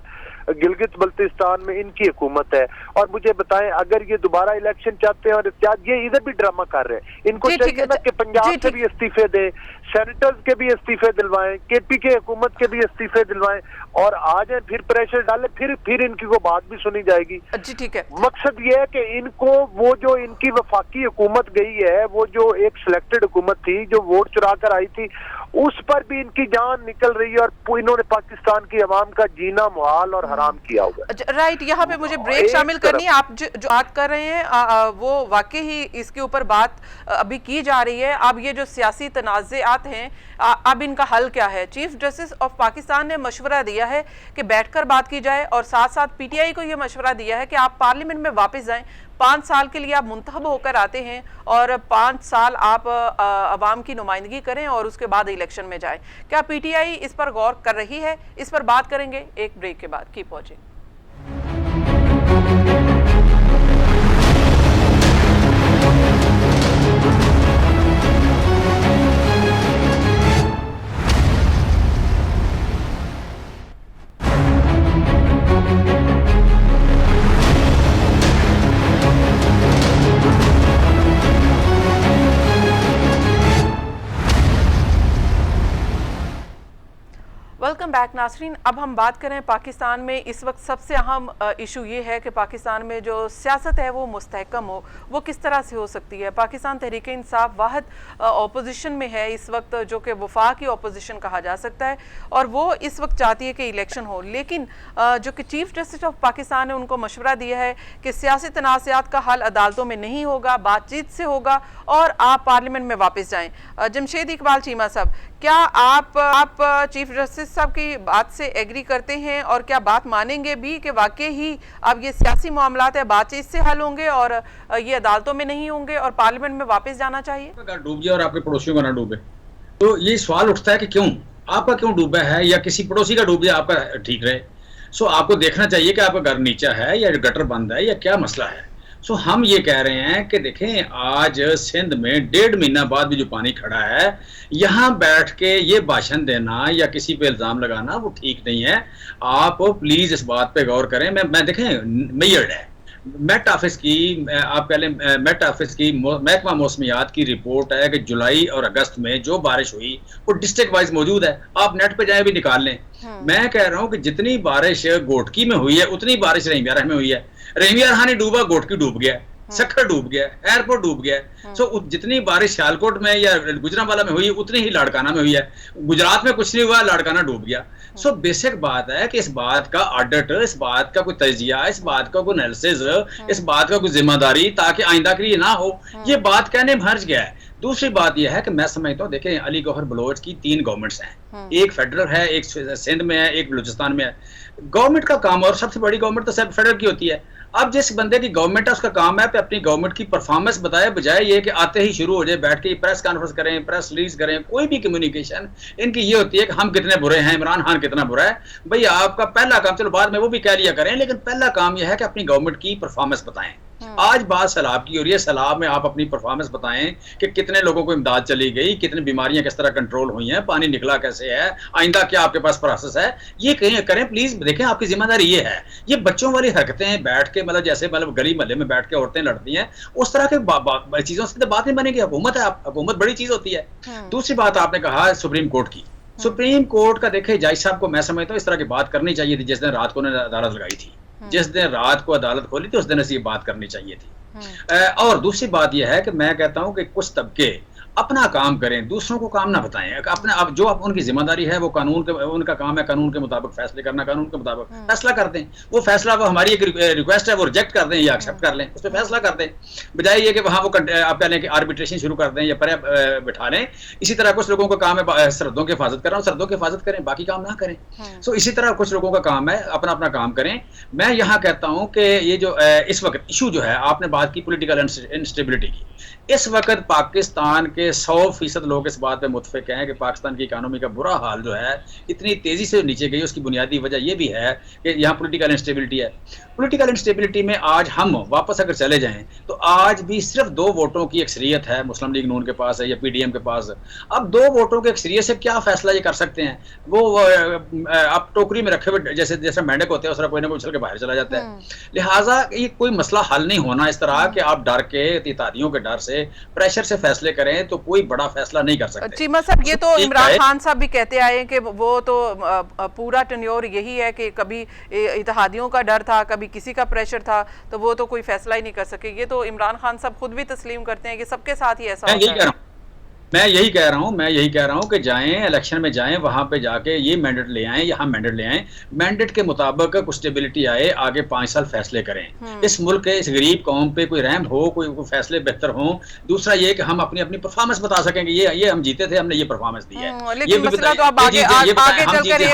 Speaker 2: गिलगित बल्तिस्तान में इनकी हुकूमत है। और मुझे बताएं अगर ये दोबारा इलेक्शन चाहते हैं और ये इधर भी ड्रामा कर रहे हैं, इनको चाहिए ना कि पंजाब से भी इस्तीफे दें, सेनेटर्स के भी इस्तीफे दिलवाएं, KPK हुकूमत के भी इस्तीफे दिलवाएं और आ जाए, फिर प्रेशर डालें, फिर इनकी को बात भी सुनी जाएगी।
Speaker 1: जी ठीक है।
Speaker 2: मकसद ये है कि इनको वो जो इनकी वफाकी हुकूमत गई है, वो जो एक सिलेक्टेड हुकूमत थी जो वोट चुरा कर आई थी, उस पर भी इनकी जान निकल रही है और इन्होंने पाकिस्तान की अवाम का जीना मुहाल और हराम किया हुआ है।
Speaker 1: राइट, यहाँ पे मुझे ब्रेक शामिल करनी है। आप जो बात कर रहे हैं वो वाकई ही इसके ऊपर बात अभी की जा रही है। अब ये जो सियासी तनाज़ात हैं, अब इनका हल क्या है? चीफ जस्टिस ऑफ पाकिस्तान ने मशवरा दिया है कि बैठकर बात की जाए और साथ साथ PTI को ये मशवरा दिया है कि आप पार्लियामेंट में वापस जाएं। 5 साल के लिए आप मुंतखब होकर आते हैं और 5 साल आप अवाम की नुमाइंदगी करें और उसके बाद इलेक्शन में जाएं। क्या PTI इस पर गौर कर रही है? इस पर बात करेंगे एक ब्रेक के बाद। Keep watching. Welcome back Nasreen. अब हम बात करें पाकिस्तान में इस वक्त सबसे अहम इशू ये है कि पाकिस्तान में जो सियासत है वो मुस्तहकम हो, वो किस तरह से हो सकती है। पाकिस्तान तहरीक इंसाफ वाहिद अपोजिशन में है इस वक्त, जो कि वफाकी अपोजिशन कहा जा सकता है, और वो इस वक्त चाहती है कि इलेक्शन हो। लेकिन जो कि चीफ जस्टिस ऑफ पाकिस्तान ने उनको मशवरा दिया है कि सियासी तनाज़ात का हल अदालतों में नहीं होगा, बातचीत से होगा और आप पार्लियामेंट में वापस जाएँ। जमशेद इकबाल चीमा साहब, क्या आप चीफ जस्टिस साहब की बात से एग्री करते हैं और क्या बात मानेंगे भी कि वाकई ही अब ये सियासी मामलात है बातचीत से हल होंगे और ये अदालतों में नहीं होंगे और पार्लियामेंट में वापस जाना चाहिए?
Speaker 3: अगर डूब जाए और आपके पड़ोसियों का ना डूबे, तो ये सवाल उठता है कि क्यों आपका क्यों डूबा है, या किसी पड़ोसी का डूब जाए आपका ठीक रहे। सो आपको देखना चाहिए कि आपका घर नीचा है या गटर बंद है या क्या मसला है। सो हम ये कह रहे हैं कि देखें आज सिंध में 1.5 महीना बाद भी जो पानी खड़ा है, यहाँ बैठ के ये भाषण देना या किसी पे इल्जाम लगाना वो ठीक नहीं है। आप प्लीज इस बात पे गौर करें। मैं देखें मेयर्ड है मेट ऑफिस की, आप कह लें मेट ऑफिस की महकमा मौसमियात की रिपोर्ट है कि जुलाई और अगस्त में जो बारिश हुई वो डिस्ट्रिक्ट वाइज मौजूद है, आप नेट पे जाए भी निकाल लें। मैं कह रहा हूं कि जितनी बारिश गोटकी में हुई है उतनी बारिश रहीमियाराह में हुई है। रहीमियाराह नहीं डूबा, गोटकी डूब गया, सखर डूब गया, एयरपोर्ट डूब गया। सो जितनी बारिश सियालकोट में या गुजरांवाला में हुई उतनी ही लाड़काना में हुई है। गुजरात में कुछ नहीं हुआ, लाड़काना डूब गया। सो बेसिक बात है कि इस बात का ऑडिट, इस बात का कोई तजिया, इस बात का कोई एनालिसिस, इस बात का कोई जिम्मेदारी ताकि आइंदा के लिए ना हो, ये बात कहने में हर्ज गया है। दूसरी बात यह है कि मैं समझता हूँ, देखें अली गौहर बलोच की 3 गवर्नमेंट्स हैं, एक फेडरल है, एक सिंध में है, एक बलूचिस्तान में है। गवर्नमेंट का काम, और सबसे बड़ी गवर्नमेंट तो सब फेडरल की होती है। अब जिस बंदे की गवर्नमेंट है उसका काम है कि अपनी गवर्नमेंट की परफॉर्मेंस बताए, बजाय ये कि आते ही शुरू हो जाए बैठ के प्रेस कॉन्फ्रेंस करें, प्रेस रिलीज करें। कोई भी कम्युनिकेशन इनकी ये होती है कि हम कितने बुरे हैं, इमरान खान कितना बुरा है। भाई आपका पहला काम, चलो बाद में वो भी कह लिया करें, लेकिन पहला काम यह है कि अपनी गवर्नमेंट की परफॉर्मेंस बताएं। आज बात सैलाब की हो रही है, सैलाब में आप अपनी परफॉर्मेंस बताएं कि कितने लोगों को इमदाद चली गई, कितनी बीमारियां किस तरह कंट्रोल हुई हैं, पानी निकला कैसे है, आइंदा क्या आपके पास प्रोसेस है, ये करें प्लीज। देखें आपकी जिम्मेदारी ये है। ये बच्चों वाली हरकतें बैठ के मतलब जैसे मतलब गली मोहल्ले में बैठ के औरतें लड़ती हैं, उस तरह के चीजों से बात नहीं बनेगी। हुकूमत है, हुकूमत बड़ी चीज होती है। दूसरी बात आपने कहा सुप्रीम कोर्ट की। सुप्रीम कोर्ट का देखे जज साहब को मैं समझता हूँ इस तरह की बात करनी चाहिए थी जिस दिन रात को उन्होंने अदालत लगाई थी। जिस दिन रात को अदालत खोली थी उस दिन ऐसी बात करनी चाहिए थी। और दूसरी बात यह है कि मैं कहता हूं कि कुछ तबके अपना काम करें, दूसरों को काम ना बताएं। अपने अब जो उनकी जिम्मेदारी है वो कानून के, उनका काम है कानून के मुताबिक फैसले करना, कानून के मुताबिक फैसला कर दें। वो फैसला, वो हमारी एक रिक्वेस्ट है, वो रिजेक्ट कर दें या एक्सेप्ट कर लें, उस पर फैसला कर दें, बजाय ये कि वहाँ वो आप कह लें कि आर्बिट्रेशन शुरू कर दें या पर बिठा लें। इसी तरह कुछ लोगों का काम है सरहदों की हिफाजत करना, सरहदों की हिफाजत करें, बाकी काम ना करें। सो इसी तरह कुछ लोगों का काम है अपना अपना काम करें। मैं यहाँ कहता हूँ कि ये जो इस वक्त इशू जो है, आपने बात की पॉलिटिकल इंस्टेबिलिटी की, इस वक्त पाकिस्तान के 100% लोग इस बात पे मुतफिक हैं कि पाकिस्तान की इकानमी का बुरा हाल जो है इतनी तेजी से नीचे गई, उसकी बुनियादी वजह यह भी है कि यहाँ पॉलिटिकल इंस्टेबिलिटी है। पॉलिटिकल इंस्टेबिलिटी में आज हम वापस अगर चले जाएं तो आज भी सिर्फ 2 वोटों की अक्सरियत है मुस्लिम लीग नून के पास है या पीडीएम के पास। अब 2 वोटों की अक्सरियत से क्या फैसला ये कर सकते हैं? वो आप टोकरी में रखे हुए जैसे जैसे मेंढक होते हैं उस तरह कोई ना कोई उछल के बाहर चला जाता है। लिहाजा ये कोई मसला हल नहीं होना इस तरह कि आप डर के, इत्तेहादियों के डर से, प्रेशर से फैसले करें तो कोई बड़ा फैसला नहीं कर सकते।
Speaker 1: चीमा साहब, ये तो इमरान खान साहब भी कहते आए कि वो तो पूरा टेन्योर यही है कि कभी इत्तेहादियों का डर था, कभी किसी का प्रेशर था, तो वो तो कोई फैसला ही नहीं कर सके। ये तो इमरान खान साहब खुद भी तस्लीम करते हैं कि सबके साथ ही ऐसा होता है।
Speaker 3: मैं यही कह रहा हूं कि जाएं, इलेक्शन में जाएं, वहां पे जाके ये मैंडेट ले आएं, यहाँ मैंडेट ले आएं, मैंडेट के मुताबिक कुछ स्टेबिलिटी आए, आगे 5 साल फैसले करें। इस मुल्क के इस गरीब कौम पे कोई रहम हो, कोई फैसले बेहतर हो। दूसरा ये कि हम अपनी अपनी परफॉर्मेंस बता सकेंगे, ये हम जीते थे, हमने ये परफॉर्मेंस दी है, ये भी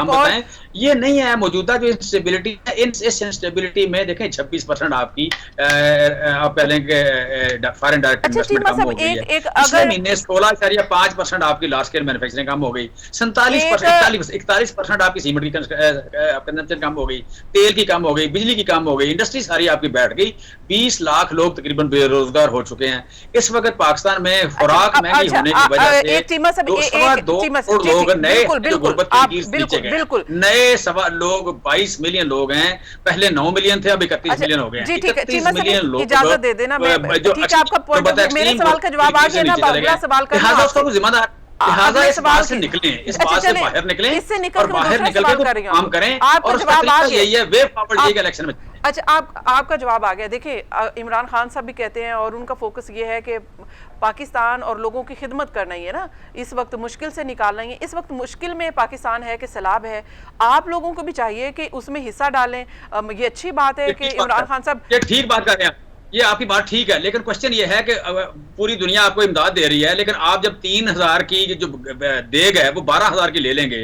Speaker 3: बताएं। ये नहीं है मौजूदा जो इंस्टेबिलिटी है, इस इंस्टेबिलिटी में देखें 26% आपकी आप कह लें कि फॉरेन डायरेक्ट इन्वेस्टमेंट कम हो गई है। पिछले महीने 16.5% आपकी लार्ज स्केल मैन्युफैक्चरिंग कम हो गई, 41% आपकी सीमेंट की कंजम्पशन कम हो गई, तेल की कम हो गई, बिजली की कम हो गई, इंडस्ट्री सारी आपकी बैठ गई। 20 लाख लोग तकरीबन बेरोजगार हो चुके हैं इस वक्त पाकिस्तान में। खुराक महंगी होने की वजह से 2 लोग नए गुर्बत की नीचे गए, नए लोग 22 मिलियन लोग हैं, पहले 9 मिलियन थे, अब 31 मिलियन हो गए। 31 मिलियन लोग
Speaker 1: इजाजत दे देना, ठीक है, आपका पॉइंट, मेरे सवाल का जवाब आ गया ना, अगला सवाल का
Speaker 3: जिम्मेदार लिहाजा इस बात से निकलें, इस बात से बाहर निकलें और बाहर निकल के काम करें। और उसका तरीका यही है, वे फॉरवर्ड ये इलेक्शन में।
Speaker 1: अच्छा, आपका जवाब आ गया। देखिए, इमरान खान साहब भी कहते हैं और उनका फोकस ये है कि पाकिस्तान और लोगों की खिदमत करना ही है ना, इस वक्त मुश्किल से निकालना ही है। इस वक्त मुश्किल में पाकिस्तान है कि सैलाब है, आप लोगों को भी चाहिए कि उसमें हिस्सा डालें। ये अच्छी बात है कि इमरान खान साहब,
Speaker 3: ये ठीक बात कर रहे हैं, ये आपकी बात ठीक है, लेकिन क्वेश्चन ये है कि पूरी दुनिया आपको इमदाद दे रही है, लेकिन आप जब 3000 की जो देग है वो 12,000 की ले लेंगे,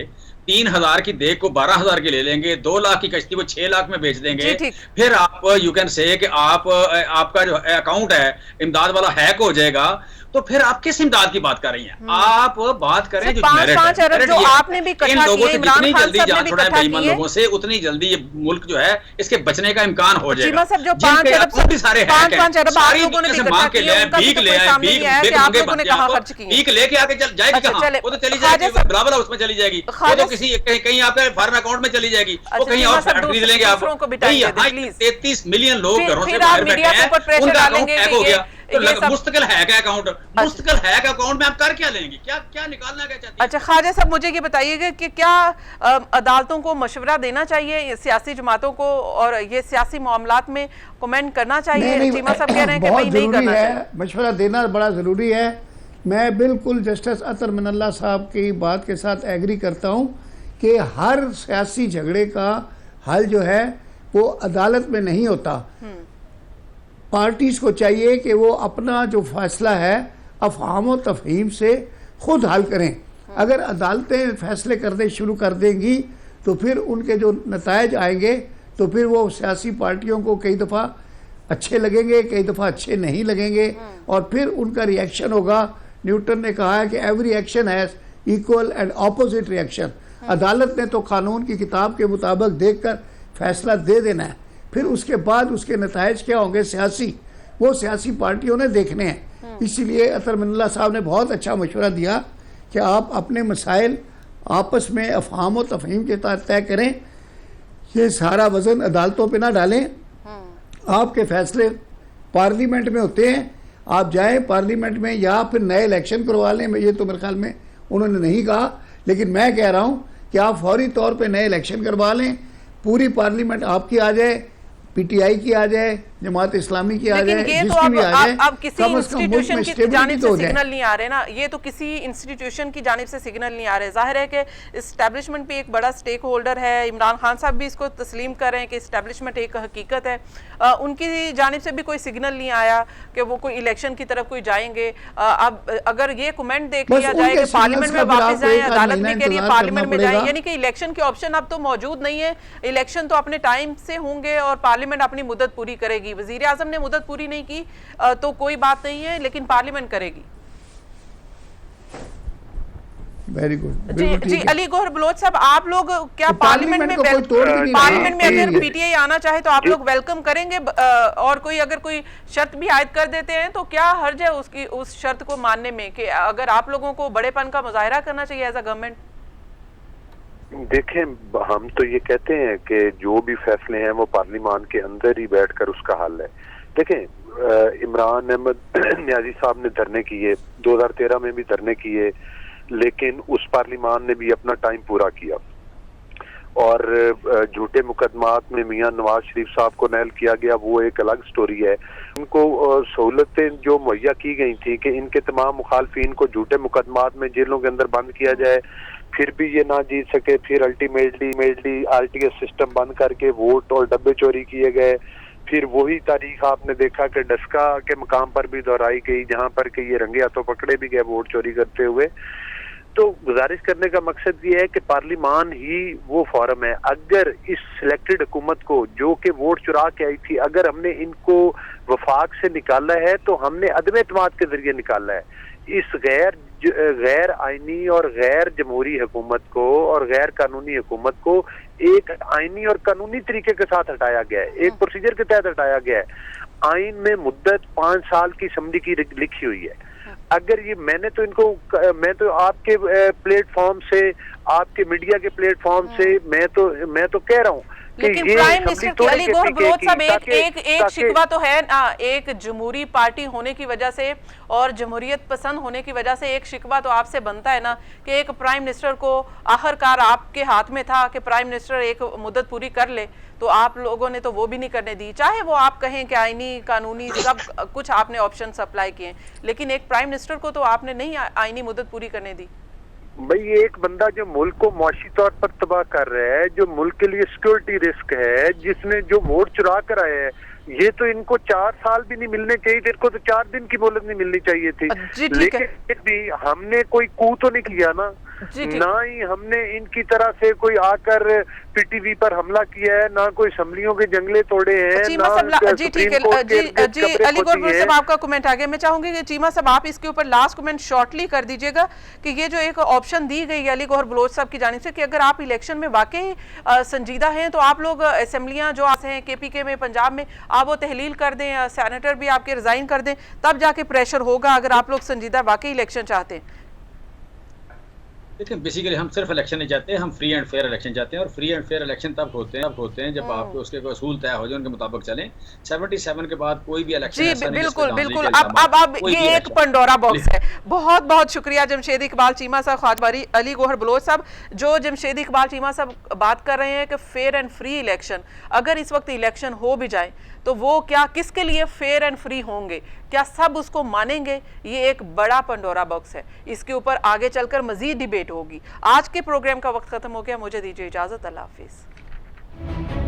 Speaker 3: 3000 की देग को 12,000 की ले लेंगे, 2 लाख की कश्ती को 6 लाख में बेच देंगे, फिर आप यू कैन से कि आपका जो अकाउंट है इमदाद वाला हैक हो जाएगा। तो फिर आप किस इमदाद की बात कर रही हैं? आप बात करें जो
Speaker 1: 5 अरब जो आपने भी इकट्ठा
Speaker 3: इन लोगों
Speaker 1: किए,
Speaker 3: से
Speaker 1: इमरान
Speaker 3: जितनी
Speaker 1: खान
Speaker 3: जल्दी
Speaker 1: साहब ने
Speaker 3: जान
Speaker 1: भी
Speaker 3: छुड़ाएं
Speaker 1: इकट्ठा
Speaker 3: बेईमान
Speaker 1: किए।
Speaker 3: लोगों से, उतनी जल्दी ये मुल्क जो है इसके बचने का इम्कान हो जाएगा।
Speaker 1: चीमा साहब जो
Speaker 3: जिन
Speaker 1: 5
Speaker 3: पे
Speaker 1: अरब
Speaker 3: अकाउंट भी सारे हैक हैं,
Speaker 1: 5 अरब आप
Speaker 3: सारी
Speaker 1: लोगों ने भी
Speaker 3: तरीके से
Speaker 1: इकट्ठा
Speaker 3: मांग के
Speaker 1: किए,
Speaker 3: ले आए,
Speaker 1: उनका भी
Speaker 3: भीख
Speaker 1: तो
Speaker 3: ले
Speaker 1: कोई
Speaker 3: आए,
Speaker 1: सामने नहीं आया
Speaker 3: भीख
Speaker 1: कि आप
Speaker 3: मांगे
Speaker 1: लोगों ने
Speaker 3: बच्चे
Speaker 1: कहाँ
Speaker 3: आपको,
Speaker 1: खर्च किए।
Speaker 3: भीख लेके आके चल जाएगी
Speaker 1: अच्छा,
Speaker 3: कहाँ?
Speaker 1: चले,
Speaker 3: वो तो चली
Speaker 1: ख्वाजा
Speaker 3: जाएगी
Speaker 1: साहब-
Speaker 3: बराबर उसमें चली जाएगी, वो
Speaker 1: ख्वाजा
Speaker 3: तो किसी कहीं आपके फॉरेन अकाउंट में चली जाएगी, वो
Speaker 1: अच्छा,
Speaker 3: कहीं
Speaker 1: चीमा
Speaker 3: और
Speaker 1: साहब,
Speaker 3: फ्लैट खरीद लेंगे आप।
Speaker 1: दूसरों को भी टाइम दे दें, प्लीज।
Speaker 3: 33 मिलियन लोग घरों से
Speaker 1: फिर
Speaker 3: बाहर
Speaker 1: आप
Speaker 3: बैठे
Speaker 1: मीडिया के
Speaker 3: हैं,
Speaker 1: ऊपर प्रेशर
Speaker 3: उनका अकाउंट
Speaker 1: डालेंगे
Speaker 3: हैक
Speaker 1: कि
Speaker 3: हो गया, तो
Speaker 1: ये सब-
Speaker 3: मुस्तकिल हैक है अकाउंट, मुस्तकिल हैक अकाउंट में आप कर क्या लेंगे? क्या निकालना क्या चाहती हैं?
Speaker 1: अच्छा ख्वाजा साहब, मुझे ये बताइएगा कि क्या अदालतों को मशवरा देना चाहिए सियासी जमातों को, और ये सियासी मामलात में कमेंट करना चाहिए? चीमा साहब कह रहे हैं कि
Speaker 4: बहुत
Speaker 1: भाई नहीं
Speaker 4: जरूरी
Speaker 1: करना चाहिए।
Speaker 4: है, मशवरा देना बड़ा ज़रूरी है। मैं बिल्कुल जस्टिस अतर मिनल्ला साहब की बात के साथ एग्री करता हूँ कि हर सियासी झगड़े का हल जो है वो अदालत में नहीं होता। पार्टीज़ को चाहिए कि वो अपना जो फैसला है अफहाम व तफहीम से खुद हल करें। अगर अदालतें फैसले करने शुरू कर देंगी तो फिर उनके जो नतायज आएंगे तो फिर वो सियासी पार्टियों को कई दफ़ा अच्छे लगेंगे, कई दफ़ा अच्छे नहीं लगेंगे, और फिर उनका रिएक्शन होगा। न्यूटन ने कहा है कि every action has equal and opposite reaction. अदालत ने तो कानून की किताब के मुताबिक देखकर फैसला दे देना है, फिर उसके बाद उसके नतायज क्या होंगे सियासी, वो सियासी पार्टियों ने देखने हैं। इसीलिए अतर मिनल्ला साहब ने बहुत अच्छा मशवरा दिया कि आप अपने मसाइल आपस में अफहाम व तफहीम के तहत तय करें, ये सारा वज़न अदालतों पे ना डालें। आपके फैसले पार्लियामेंट में होते हैं, आप जाएं पार्लियामेंट में या फिर नए इलेक्शन करवा लें। ये तो मेरे ख्याल में उन्होंने नहीं कहा, लेकिन मैं कह रहा हूँ कि आप फौरी तौर पे नए इलेक्शन करवा लें, पूरी पार्लियामेंट आपकी आ जाए, पीटीआई की आ जाए, जमात इस्लामी की आ जाए,
Speaker 1: लेकिन ये तो
Speaker 4: जिसकी भी आ जाए,
Speaker 1: अब किसी
Speaker 4: कम से कम मुल्क
Speaker 1: इंस्टीट्यूशन
Speaker 4: में
Speaker 1: की
Speaker 4: स्टेबिलिटी
Speaker 1: जानिब
Speaker 4: तो
Speaker 1: से
Speaker 4: हो जाए।
Speaker 1: सिग्नल नहीं आ रहे ना, ये तो किसी इंस्टीट्यूशन की जानिब से सिग्नल नहीं आ रहे। जाहिर है कि इस्टेब्लिशमेंट भी एक बड़ा स्टेक होल्डर है, इमरान खान साहब भी इसको तस्लीम कर रहे हैं कि इस्टेब्लिशमेंट एक हकीकत है। उनकी जानिब से भी कोई सिग्नल नहीं आया कि वो कोई इलेक्शन की तरफ कोई जाएंगे। अब अगर ये कमेंट देख
Speaker 4: बस
Speaker 1: लिया जाए
Speaker 4: उनके
Speaker 1: कि पार्लियामेंट में
Speaker 4: signals का
Speaker 1: वापस
Speaker 4: फिर
Speaker 1: जाए,
Speaker 4: आपको एक आध
Speaker 1: अदालत
Speaker 4: महीना
Speaker 1: भी कह रही है
Speaker 4: इंतजार
Speaker 1: पार्लियामेंट में
Speaker 4: करना
Speaker 1: जाए,
Speaker 4: पड़ेगा।
Speaker 1: यानी कि इलेक्शन के ऑप्शन अब तो मौजूद नहीं है। इलेक्शन तो अपने टाइम से होंगे और पार्लियामेंट अपनी मुद्दत पूरी करेगी। वजीर आजम ने मुद्दत पूरी नहीं की तो कोई बात नहीं है, लेकिन पार्लियामेंट करेगी।
Speaker 4: Very good.
Speaker 1: जी अली गौहर बलोच साहब, आप लोग क्या
Speaker 4: तो
Speaker 1: पार्लियामेंट में
Speaker 4: को कोई तोड़ भी नहीं
Speaker 1: पार्लियामेंट में
Speaker 4: रहा।
Speaker 1: अगर पीटीआई आना चाहे तो आप लोग वेलकम करेंगे, और कोई अगर कोई शर्त भी आयद कर देते हैं तो क्या हर्ज है उसकी उस शर्त को मानने में कि अगर आप लोगों को बड़ेपन का मुजाहिरा करना चाहिए एज अ गवर्नमेंट?
Speaker 2: देखें, हम तो ये कहते हैं कि जो भी फैसले हैं वो पार्लियामान के अंदर ही बैठकर उसका हल है। देखें, इमरान अहमद न्याजी साहब ने धरने किए, 2013 में भी धरने किए, लेकिन उस पार्लियामान ने भी अपना टाइम पूरा किया, और झूठे मुकदमात में मियां नवाज शरीफ साहब को नहल किया गया, वो एक अलग स्टोरी है। उनको सहूलतें जो मुहैया की गई थी कि इनके तमाम मुखालफिन को झूठे मुकदमात में जेलों के अंदर बंद किया जाए, फिर भी ये ना जीत सके, फिर अल्टीमेटली आरटीएस सिस्टम बंद करके वोट और डब्बे चोरी किए गए। फिर वही तारीख आपने देखा कि डस्का के मकाम पर भी दोहराई गई, जहां पर कि ये रंगे हाथों पकड़े भी गए वोट चोरी करते हुए। तो गुजारिश करने का मकसद ये है कि पार्लियामान ही वो फोरम है। अगर इस सिलेक्टेड हुकूमत को जो कि वोट चुरा के आई थी, अगर हमने इनको वफाक से निकाला है तो हमने अदम एतमाद के जरिए निकाला है। इस गैर आईनी और गैर जमहूरी हुकूमत को और गैर कानूनी हुकूमत को एक आईनी और कानूनी तरीके के साथ हटाया गया है, एक प्रोसीजर के तहत हटाया गया है। आइन में मुद्दत 5 साल की समझी की लिखी हुई है। अगर ये मैं तो आपके प्लेटफॉर्म से, आपके मीडिया के प्लेटफॉर्म से मैं तो कह रहा हूँ,
Speaker 1: लेकिन प्राइम मिनिस्टर की अली गौहर बलोच साहब एक शिकवा तो है ना, एक जमहूरी पार्टी होने की वजह से और जमहूरियत पसंद होने की वजह से एक शिकवा तो आपसे बनता है ना कि एक प्राइम मिनिस्टर को आखिरकार आपके हाथ में था कि प्राइम मिनिस्टर एक मुद्दत पूरी कर ले, तो आप लोगों ने तो वो भी नहीं करने दी। चाहे वो आप कहें कि आईनी कानूनी सब कुछ आपने ऑप्शन अप्लाई किए, लेकिन एक प्राइम मिनिस्टर को तो आपने नहीं आईनी मुद्दत पूरी करने दी।
Speaker 2: भाई, ये एक बंदा जो मुल्क को मुआशी तौर पर तबाह कर रहा है, जो मुल्क के लिए सिक्योरिटी रिस्क है, जिसने जो वोट चुरा कर आए हैं, ये तो इनको 4 साल भी नहीं मिलने चाहिए थे, इनको तो 4 दिन की मोहलत नहीं मिलनी चाहिए थी। लेकिन भी हमने कोई कू तो नहीं किया ना।
Speaker 1: जी, ठीक।
Speaker 2: ना ही हमने इनकी तरह से कोई आकर पीटीवी पर हमला किया है, ना कोई असम्बलियों के जंगले तोड़े हैं,
Speaker 1: चीमा
Speaker 2: ना
Speaker 1: साहब, जी ठीक है,
Speaker 2: सुप्रीम कोर्ट के
Speaker 1: जी
Speaker 2: इर्द-गिर्द
Speaker 1: जी
Speaker 2: कब्रें
Speaker 1: अली
Speaker 2: खोदी
Speaker 1: गौहर
Speaker 2: हैं।
Speaker 1: साहब आपका कमेंट आ गया। मैं चाहूंगी कि चीमा साहब आप इसके ऊपर लास्ट कमेंट शॉर्टली कर दीजिएगा कि ये जो एक ऑप्शन दी गई है अली गौहर बलोच साहब की जानिब से कि अगर आप इलेक्शन में वाकई संजीदा हैं तो आप लोग असेंबलियां जो आते हैं केपीके में पंजाब में आप वो तहलील कर दें, सेनेटर भी आपके रिजाइन कर दें, तब जाके प्रेशर होगा अगर आप लोग संजीदा वाकई इलेक्शन चाहते हैं।
Speaker 3: देखिए बेसिकली हम सिर्फ इलेक्शन नहीं चाहते, हम फ्री एंड फेयर इलेक्शन चाहते हैं, और फ्री एंड फेयर इलेक्शन तब होते हैं जब आपके उसके कोई असूल तय हो जाए, उनके मुताबिक चलें। 77 के बाद कोई भी इलेक्शन
Speaker 1: जी
Speaker 3: ऐसा नहीं
Speaker 1: बिल्कुल
Speaker 3: जिसमें
Speaker 1: बिल्कुल।
Speaker 3: धांधली के
Speaker 1: अब
Speaker 3: कोई भी
Speaker 1: ये एक
Speaker 3: इलेक्शन।
Speaker 1: पंडोरा बॉक्स है। बहुत बहुत शुक्रिया जमशेद इकबाल चीमा साहब, ख्वाजबारी अली गौहर बलोच साहब। जो जमशेद इकबाल चीमा साहब बात कर रहे हैं कि फेयर एंड फ्री इलेक्शन, अगर इस वक्त इलेक्शन हो भी जाए तो वो क्या किसके लिए फेयर एंड फ्री होंगे, क्या सब उसको मानेंगे, ये एक बड़ा पंडोरा बॉक्स है। इसके ऊपर आगे चलकर मजीद डिबेट होगी। आज के प्रोग्राम का वक्त खत्म हो गया, मुझे दीजिए इजाजत, अल्लाह हाफिज।